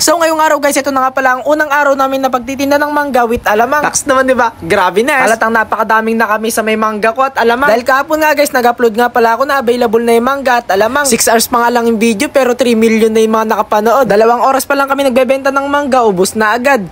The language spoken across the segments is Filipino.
So ngayong araw guys, ito na nga pala ang unang araw namin na pagtitinda ng mangga with alamang. Tax naman diba? Grabe na. Halatang napakadaming na kami sa may mangga ko at alamang. Dahil kahapon nga guys, nag-upload nga pala ako na available na yung mangga at alamang. 6 hours pa nga lang yung video pero 3 million na yung mga nakapanood. 2 oras pa lang kami nagbebenta ng mangga, ubos na agad.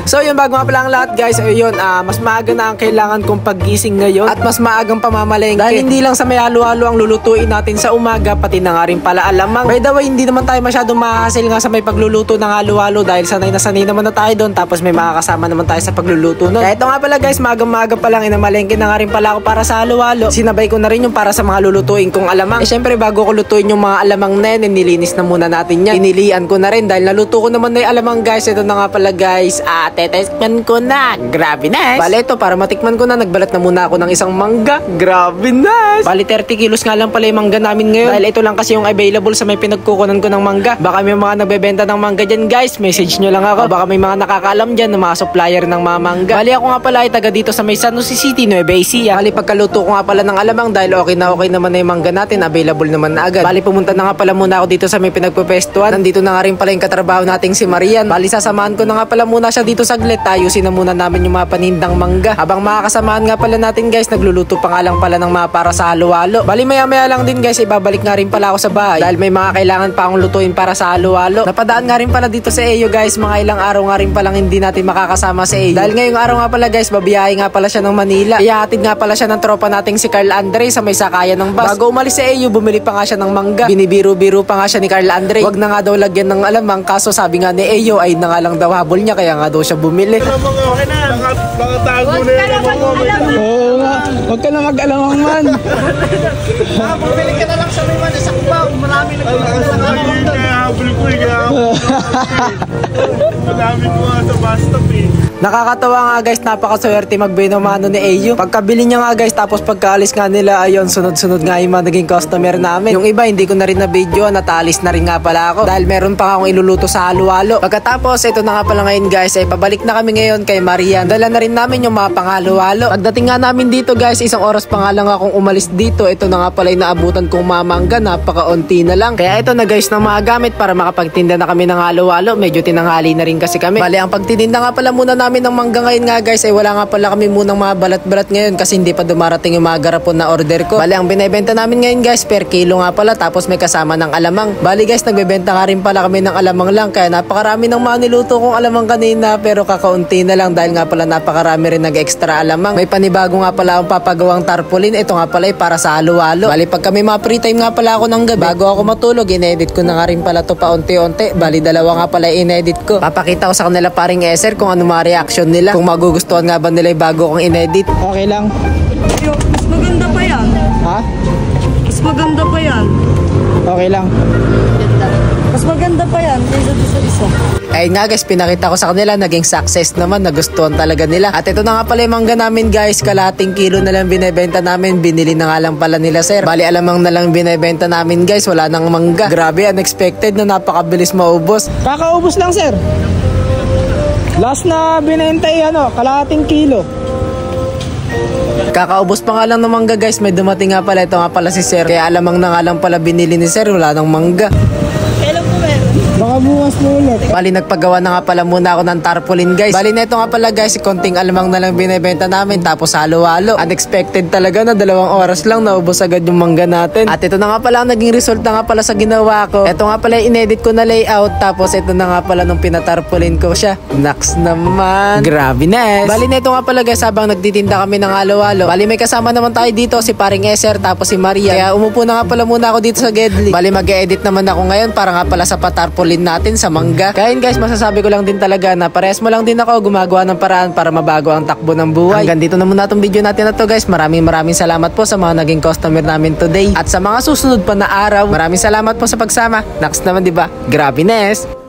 So yun, bago nga pala ang lahat guys, ayun, mas maaga na ang kailangan kong paggising ngayon at mas maagang pamamalengke. Dahil hindi lang sa may halo-halo ang lulutuin natin sa umaga, pati na nga rin pala alamang. By the way, hindi naman tayo masyadong mahahasil nga sa may pagluluto ng halo-halo dahil sanay naman na tayo doon, tapos may makakasama naman tayo sa pagluluto nun. Kaya ito nga pala guys, maaga pa lang inamalengke na nga rin pala ako para sa halo-halo. Sinabay ko na rin yung para sa mga lulutuin kong alamang. Syempre bago ko lutuin yung mga alamang na yun, nilinis na muna natin yan. Pinilian ko na rin dahil naluto ko naman na yung alamang guys. Ito na nga pala guys, tetekman ko na. Grabe nice. Bale ito, para matikman ko na, nagbalat na muna ako ng isang mangga. Grabe nice. Bali 30 kilos nga lang pala yung mangga namin ngayon. Dahil ito lang kasi yung available sa may pinagkukunan ko ng mangga. Baka may mga nagbebenta ng mangga dyan guys, message nyo lang ako. Baka may mga nakakaalam dyan ng mga supplier ng mga mangga. Bali ako nga pala ay taga dito sa may San Jose City, Nueva Ecija. Bali pagkaluto ko nga pala ng alamang dahil okay naman na yung mangga natin, available naman na agad. Bali pumunta na nga pala muna ako dito sa may pinagpupestuhan. Nandito na nga rin pala yung katrabaho nating si Marian. Bali sasamahan ko na nga pala muna siya dito saglit. Ayusin na muna namin yung mga panindang mangga. Habang makakasamahan nga pala natin guys, nagluluto pa nga lang pala ng mga para sa halo-halo. Bali maya lang din guys, ibabalik nga rin pala ako sa bahay dahil may mga kailangan pa akong lutuin para sa halo-halo. Napadaan nga rin pala dito sa Eyo guys, mga ilang araw nga rin palang hindi natin makakasama sa Eyo. Dahil ngayong araw nga pala guys, babiyahe nga pala siya ng Manila. Ihahatid nga pala siya ng tropa nating si Carl Andre sa may sakayan ng bus. Bago umalis sa Eyo, bumili pa nga siya ng mangga. Binibiro-biro pa nga siya ni Carl Andre. Wag na nga daw lagyan ng alamang, kaso sabi nga ni Eyo ay na nga lang daw habol niya, kaya nga daw siya bumili. Okay na, nakatago na yung mga. Oo nga, huwag ka na mag-alamang man. Bumili ka na lang sa may sa kubaw. Marami nagpapalala. Kaya habol ko eh, madami ko nga sa bus stop eh. Nakakatawa nga guys, napakaswerte magbenomano ni Eyo. Pagkabili niya nga guys, tapos pagkaalis nga nila, ayun, sunod-sunod nga yung mga naging customer namin. Yung iba hindi ko na rin na video, nataalis na rin nga pala ako dahil meron pa akong iluluto sa halo-halo. Pagkatapos, ito na nga pala ngayon guys, ay pabalik na kami ngayon kay Marian. Dala na rin namin yung mga panghalo-halo. Pagdating nga namin dito guys, 1 oras pa nga lang akong umalis dito. Ito na nga pala yung naabutan kong mamangga, napakaunti na lang. Kaya ito na guys ng mga gamit para makapagtinda na kami ng halo-halo. Medyo tinanghali na rin kasi kami. Bali, ang pagtitinda nga pala muna namin ng mangga ngayon nga guys, ay wala nga pala kami munang mga balat-balat ngayon kasi hindi pa dumarating yung mga garapon na order ko. Bali, ang binibenta namin ngayon guys, per kilo nga pala, tapos may kasama ng alamang. Bali guys, nagbebenta nga rin pala kami ng alamang lang, kaya napakarami ng mga niluto kong alamang kanina, pero kakaunti na lang dahil nga pala napakarami rin nag-extra alamang. May panibago nga pala akong papagawang tarpaulin. Ito nga pala ay para sa halo-halo. Bali, pag kami mga free time nga pala ako ng gabi, bago ako matulog, inedit ko na nga rin pala to paunti-unti. Bali, 2 nga pala inedit ko. Papakita ko sa kanila paring Eser kung ano mga reaction nila, kung magugustuhan nga ba nila yung bago kong inedit. Okay lang. Yo, mas maganda pa yan. Ha? Mas maganda pa yan. Okay lang. Mas maganda pa yan kaysa sa isa. Ayun nga guys, pinakita ko sa kanila, naging success naman, nagustuhan talaga nila. At ito na nga pala yung mangga namin guys, kalating kilo na lang binebenta namin, binili na nga lang pala nila sir. Bali alamang na lang binebenta namin guys, wala nang mangga. Grabe, unexpected na napakabilis maubos. Kakaubos lang sir. Last na binenta ay kalating kilo. Kakaubos pa nga lang ng mangga guys, may dumating nga pala, ito nga pala si sir. Kaya alamang na nga lang pala binili ni sir, wala nang mangga. Kailan po meron? Baka bukas mo ulit. Bali, nagpagawa na nga pala muna ako ng tarpaulin guys. Bali, na ito nga pala guys, konting alamang na lang binibenta namin, tapos halo-halo. Unexpected talaga na 2 oras lang naubos agad yung mangga natin. At ito na nga pala ang naging result na nga pala sa ginawa ko. Ito nga pala inedit ko na layout, tapos ito na nga pala nung pinatarpaulin ko siya. Naks naman. Grabe na. Bali, na ito nga pala guys, habang nagtitinda kami ng halo-halo. Bali, may kasama naman tayo dito, si paring Eser, tapos si Maria. Kaya umupo na nga pala muna ako dito sa Gedli. Bali, mag-edit naman ako ngayon para nga pala sa patarpaulin natin sa mangga. Kaya yun guys, masasabi ko lang din talaga na parehas mo lang din ako gumagawa ng paraan para mabago ang takbo ng buhay. Hanggang dito na muna itong video natin na to guys. Maraming salamat po sa mga naging customer namin today. At sa mga susunod pa na araw, maraming salamat po sa pagsama. Next naman, diba? Grabe, Nes!